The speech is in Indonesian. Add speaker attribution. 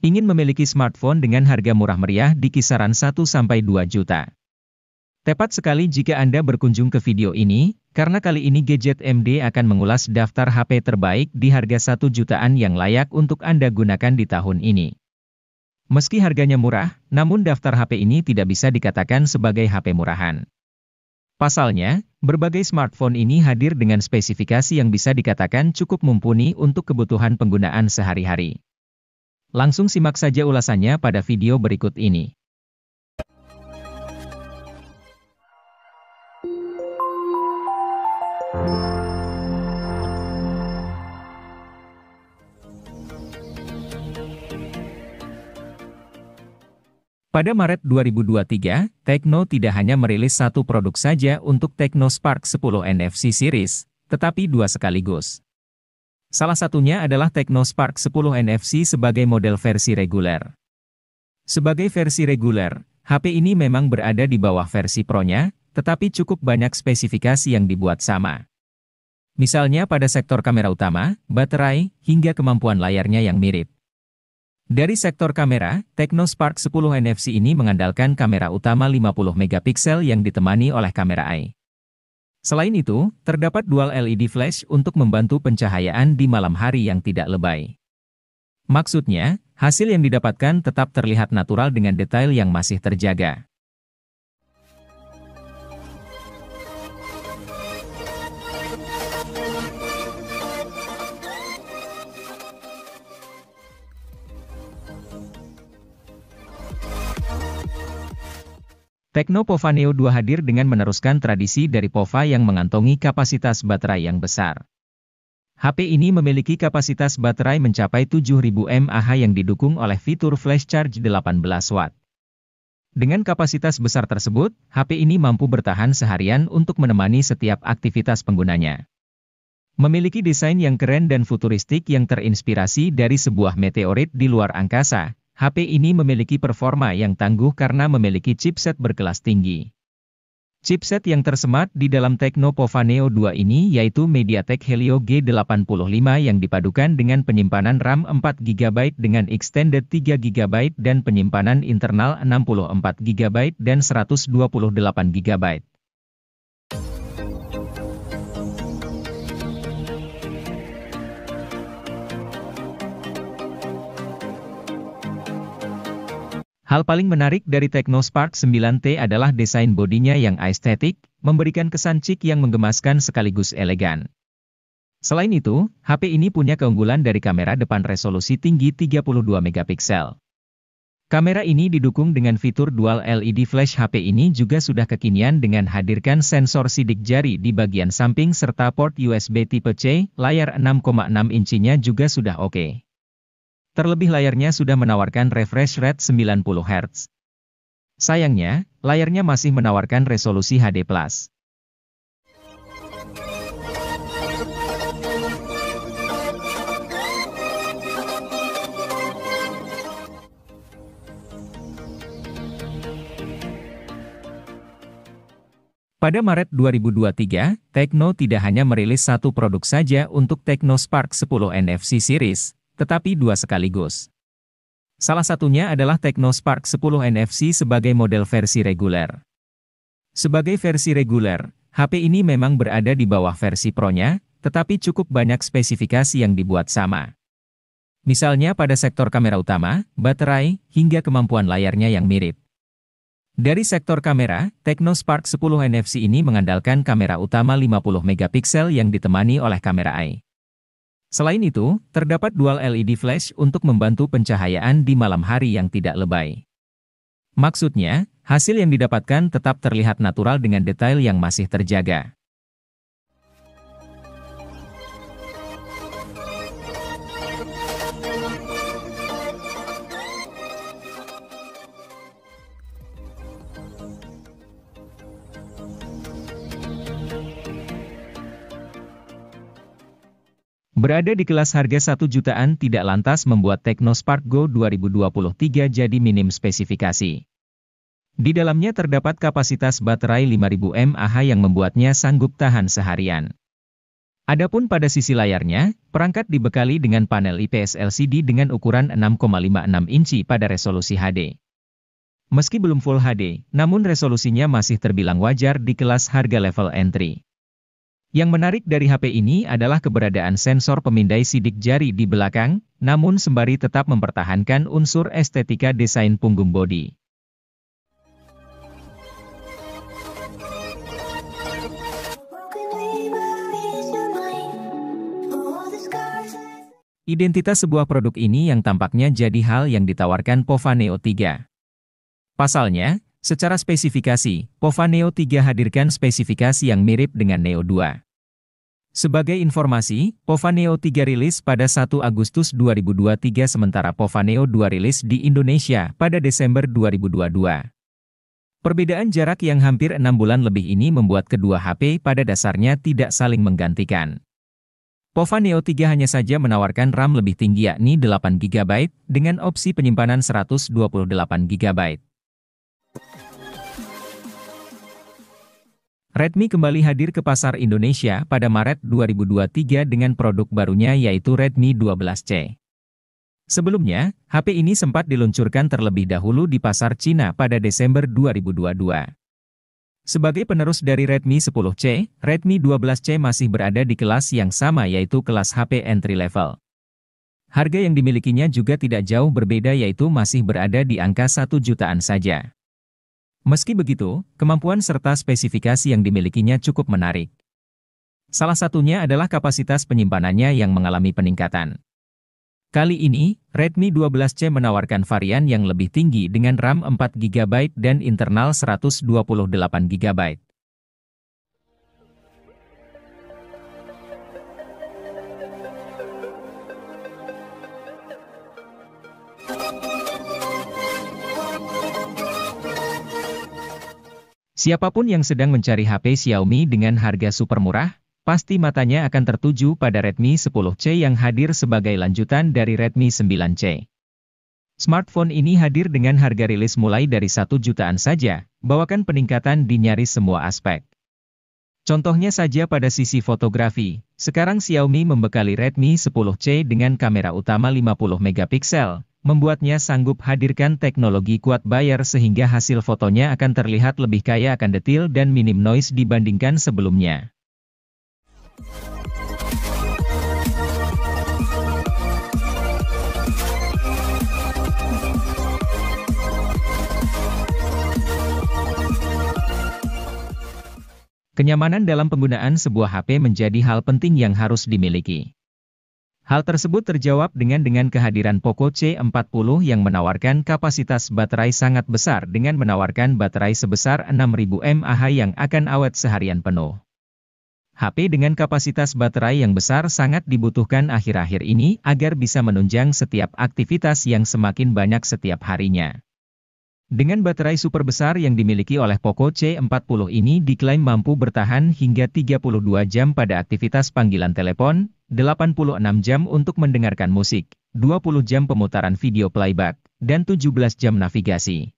Speaker 1: Ingin memiliki smartphone dengan harga murah meriah di kisaran 1-2 juta? Tepat sekali jika Anda berkunjung ke video ini, karena kali ini Gadget MD akan mengulas daftar HP terbaik di harga 1 jutaan yang layak untuk Anda gunakan di tahun ini. Meski harganya murah, namun daftar HP ini tidak bisa dikatakan sebagai HP murahan. Pasalnya, berbagai smartphone ini hadir dengan spesifikasi yang bisa dikatakan cukup mumpuni untuk kebutuhan penggunaan sehari-hari. Langsung simak saja ulasannya pada video berikut ini. Pada Maret 2023, Tecno tidak hanya merilis satu produk saja untuk Tecno Spark 10 NFC Series, tetapi dua sekaligus. Salah satunya adalah Tecno Spark 10 NFC sebagai model versi reguler. Sebagai versi reguler, HP ini memang berada di bawah versi Pro-nya, tetapi cukup banyak spesifikasi yang dibuat sama. Misalnya pada sektor kamera utama, baterai, hingga kemampuan layarnya yang mirip. Dari sektor kamera, Tecno Spark 10 NFC ini mengandalkan kamera utama 50 megapiksel yang ditemani oleh kamera AI. Selain itu, terdapat dual LED flash untuk membantu pencahayaan di malam hari yang tidak lebay. Maksudnya, hasil yang didapatkan tetap terlihat natural dengan detail yang masih terjaga. Tecno Pova Neo 2 hadir dengan meneruskan tradisi dari Pova yang mengantongi kapasitas baterai yang besar. HP ini memiliki kapasitas baterai mencapai 7000 mAh yang didukung oleh fitur flash charge 18 watt. Dengan kapasitas besar tersebut, HP ini mampu bertahan seharian untuk menemani setiap aktivitas penggunanya. Memiliki desain yang keren dan futuristik yang terinspirasi dari sebuah meteorit di luar angkasa, HP ini memiliki performa yang tangguh karena memiliki chipset berkelas tinggi. Chipset yang tersemat di dalam Tecno Pova Neo 2 ini yaitu MediaTek Helio G85 yang dipadukan dengan penyimpanan RAM 4GB dengan extended 3GB dan penyimpanan internal 64GB dan 128GB. Hal paling menarik dari Tecno Spark 9T adalah desain bodinya yang estetik, memberikan kesan chic yang menggemaskan sekaligus elegan. Selain itu, HP ini punya keunggulan dari kamera depan resolusi tinggi 32 megapiksel. Kamera ini didukung dengan fitur dual LED flash. HP ini juga sudah kekinian dengan hadirkan sensor sidik jari di bagian samping serta port USB tipe C, layar 6,6 inchinya juga sudah oke. Terlebih layarnya sudah menawarkan refresh rate 90 Hz. Sayangnya, layarnya masih menawarkan resolusi HD+. Pada Maret 2023, Tecno tidak hanya merilis satu produk saja untuk Tecno Spark 10 NFC Series, tetapi dua sekaligus. Salah satunya adalah Tecno Spark 10 NFC sebagai model versi reguler. Sebagai versi reguler, HP ini memang berada di bawah versi Pro-nya, tetapi cukup banyak spesifikasi yang dibuat sama. Misalnya pada sektor kamera utama, baterai, hingga kemampuan layarnya yang mirip. Dari sektor kamera, Tecno Spark 10 NFC ini mengandalkan kamera utama 50 megapiksel yang ditemani oleh kamera AI. Selain itu, terdapat dual LED flash untuk membantu pencahayaan di malam hari yang tidak lebay. Maksudnya, hasil yang didapatkan tetap terlihat natural dengan detail yang masih terjaga. Berada di kelas harga 1 jutaan tidak lantas membuat Tecno Spark Go 2023 jadi minim spesifikasi. Di dalamnya terdapat kapasitas baterai 5000 mAh yang membuatnya sanggup tahan seharian. Adapun pada sisi layarnya, perangkat dibekali dengan panel IPS LCD dengan ukuran 6,56 inci pada resolusi HD. Meski belum Full HD, namun resolusinya masih terbilang wajar di kelas harga level entry. Yang menarik dari HP ini adalah keberadaan sensor pemindai sidik jari di belakang, namun sembari tetap mempertahankan unsur estetika desain punggung bodi. Identitas sebuah produk ini yang tampaknya jadi hal yang ditawarkan Pova Neo 3. Pasalnya, secara spesifikasi, Pova Neo 3 hadirkan spesifikasi yang mirip dengan Neo 2. Sebagai informasi, Pova Neo 3 rilis pada 1 Agustus 2023 sementara Pova Neo 2 rilis di Indonesia pada Desember 2022. Perbedaan jarak yang hampir 6 bulan lebih ini membuat kedua HP pada dasarnya tidak saling menggantikan. Pova Neo 3 hanya saja menawarkan RAM lebih tinggi yakni 8GB, dengan opsi penyimpanan 128GB. Redmi kembali hadir ke pasar Indonesia pada Maret 2023 dengan produk barunya yaitu Redmi 12C. Sebelumnya, HP ini sempat diluncurkan terlebih dahulu di pasar Cina pada Desember 2022. Sebagai penerus dari Redmi 10C, Redmi 12C masih berada di kelas yang sama yaitu kelas HP entry level. Harga yang dimilikinya juga tidak jauh berbeda yaitu masih berada di angka 1 jutaan saja. Meski begitu, kemampuan serta spesifikasi yang dimilikinya cukup menarik. Salah satunya adalah kapasitas penyimpanannya yang mengalami peningkatan. Kali ini, Redmi 12C menawarkan varian yang lebih tinggi dengan RAM 4GB dan internal 128GB. Siapapun yang sedang mencari HP Xiaomi dengan harga super murah, pasti matanya akan tertuju pada Redmi 10C yang hadir sebagai lanjutan dari Redmi 9C. Smartphone ini hadir dengan harga rilis mulai dari 1 jutaan saja, bawakan peningkatan di nyaris semua aspek. Contohnya saja pada sisi fotografi, sekarang Xiaomi membekali Redmi 10C dengan kamera utama 50MP, membuatnya sanggup hadirkan teknologi quad Bayer sehingga hasil fotonya akan terlihat lebih kaya akan detail dan minim noise dibandingkan sebelumnya. Kenyamanan dalam penggunaan sebuah HP menjadi hal penting yang harus dimiliki. Hal tersebut terjawab dengan kehadiran Poco C40 yang menawarkan kapasitas baterai sangat besar dengan menawarkan baterai sebesar 6000 mAh yang akan awet seharian penuh. HP dengan kapasitas baterai yang besar sangat dibutuhkan akhir-akhir ini agar bisa menunjang setiap aktivitas yang semakin banyak setiap harinya. Dengan baterai super besar yang dimiliki oleh Poco C40 ini diklaim mampu bertahan hingga 32 jam pada aktivitas panggilan telepon, 86 jam untuk mendengarkan musik, 20 jam pemutaran video playback, dan 17 jam navigasi.